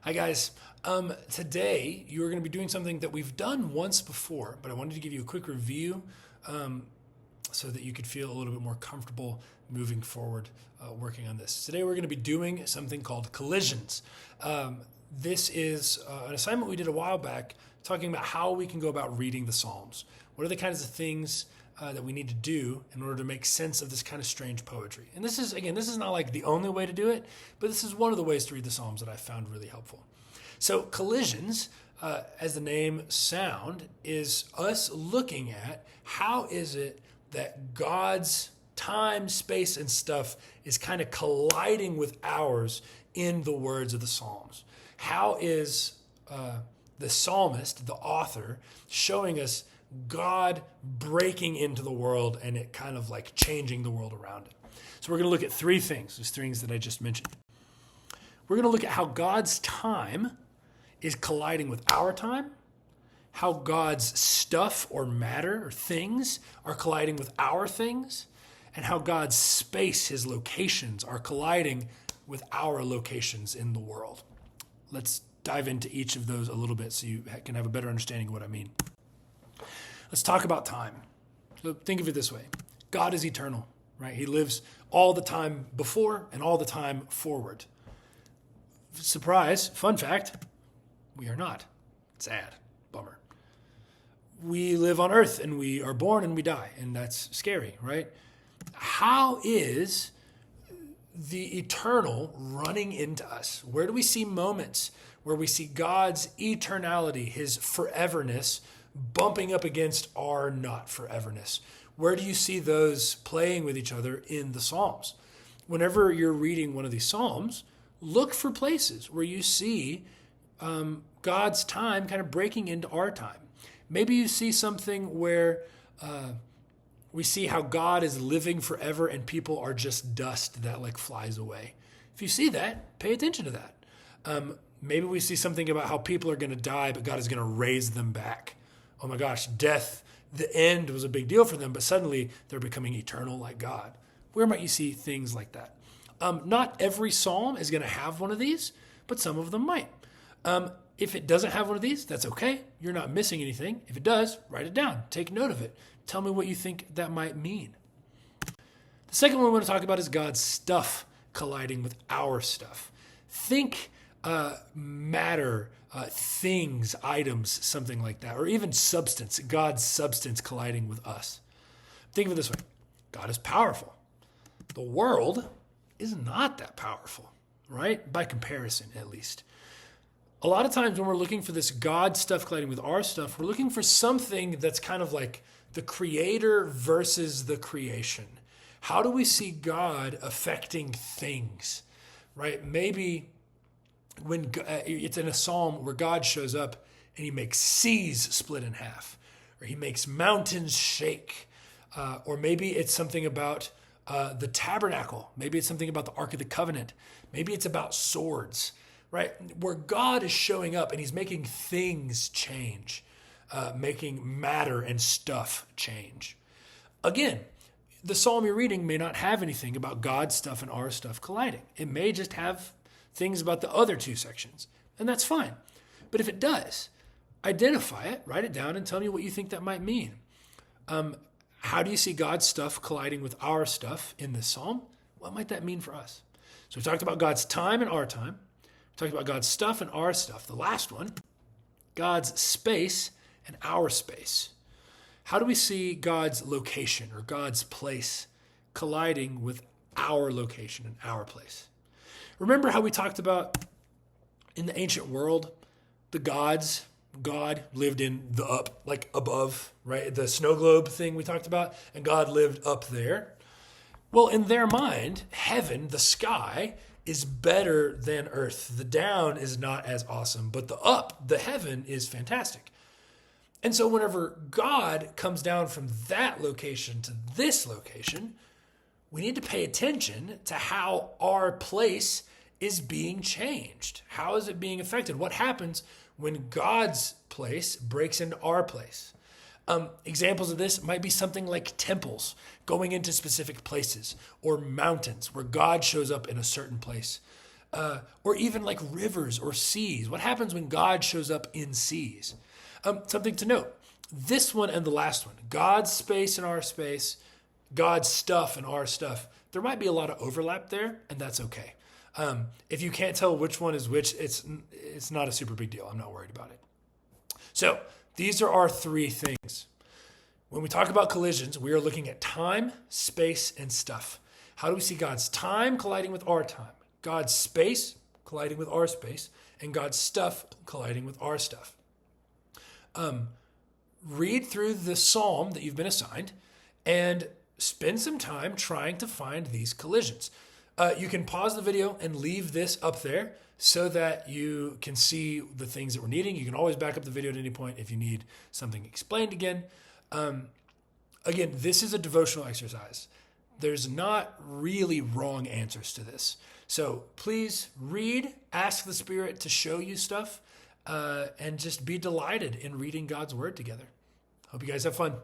Hi guys. Today you are going to be doing something that we've done once before, but I wanted to give you a quick review so that you could feel a little bit more comfortable moving forward working on this. Today we're going to be doing something called collisions. This is an assignment we did a while back talking about how we can go about reading the Psalms. What are the kinds of things that we need to do in order to make sense of this kind of strange poetry? And this is not like the only way to do it, but this is one of the ways to read the Psalms that I found really helpful. So collisions, as the name sound, is us looking at how is it that God's time, space, and stuff is kind of colliding with ours in the words of the Psalms. How is the psalmist, the author, showing us God breaking into the world and it kind of like changing the world around it? So we're going to look at three things, those things that I just mentioned. We're going to look at how God's time is colliding with our time, how God's stuff or matter or things are colliding with our things, and how God's space, his locations, are colliding with our locations in the world. Let's dive into each of those a little bit so you can have a better understanding of what I mean. Let's talk about time. So think of it this way. God is eternal, right? He lives all the time before and all the time forward. Surprise, fun fact, we are not. Sad, bummer. We live on earth and we are born and we die, and that's scary, right? How is the eternal running into us? Where do we see moments where we see God's eternality, his foreverness, bumping up against our not foreverness? Where do you see those playing with each other in the Psalms? Whenever you're reading one of these Psalms, look for places where you see God's time kind of breaking into our time. Maybe you see something where we see how God is living forever and people are just dust that like flies away. If you see that, pay attention to that. Maybe we see something about how people are going to die, but God is going to raise them back. Oh my gosh, death, the end was a big deal for them, but suddenly they're becoming eternal like God. Where might you see things like that? Not every psalm is going to have one of these, but some of them might. If it doesn't have one of these, that's okay. You're not missing anything. If it does, write it down. Take note of it. Tell me what you think that might mean. The second one we want to talk about is God's stuff colliding with our stuff. Think matter, things, items, something like that, or even substance, God's substance colliding with us. Think of it this way. God is powerful. The world is not that powerful, right? By comparison, at least. A lot of times when we're looking for this God stuff colliding with our stuff, we're looking for something that's kind of like the creator versus the creation. How do we see God affecting things, right? Maybe when it's in a psalm where God shows up and he makes seas split in half, or he makes mountains shake, or maybe it's something about the tabernacle. Maybe it's something about the Ark of the Covenant. Maybe it's about swords, right? Where God is showing up and he's making things change, making matter and stuff change. Again, the psalm you're reading may not have anything about God's stuff and our stuff colliding. It may just have things about the other two sections, and that's fine. But if it does, identify it, write it down, and tell me what you think that might mean. How do you see God's stuff colliding with our stuff in this psalm? What might that mean for us? So we talked about God's time and our time. We talked about God's stuff and our stuff. The last one, God's space and our space. How do we see God's location or God's place colliding with our location and our place? Remember how we talked about in the ancient world, the gods, God lived in the up, like above, right? The snow globe thing we talked about, and God lived up there. Well, in their mind, heaven, the sky, is better than earth. The down is not as awesome, but the up, the heaven, is fantastic. And so whenever God comes down from that location to this location, we need to pay attention to how our place is being changed. How is it being affected? What happens when God's place breaks into our place? Examples of this might be something like temples going into specific places, or mountains where God shows up in a certain place. or even like rivers or seas. What happens when God shows up in seas? Something to note, this one and the last one, God's space and our space, God's stuff and our stuff, there might be a lot of overlap there, and that's okay. If you can't tell which one is which, it's not a super big deal. I'm not worried about it. So these are our three things. When we talk about collisions, we are looking at time, space, and stuff. How do we see God's time colliding with our time, God's space colliding with our space, and God's stuff colliding with our stuff? Read through the psalm that you've been assigned and spend some time trying to find these collisions. You can pause the video and leave this up there so that you can see the things that we're needing. You can always back up the video at any point if you need something explained again. Again, this is a devotional exercise. There's not really wrong answers to this. So please read, ask the Spirit to show you stuff, and just be delighted in reading God's Word together. Hope you guys have fun.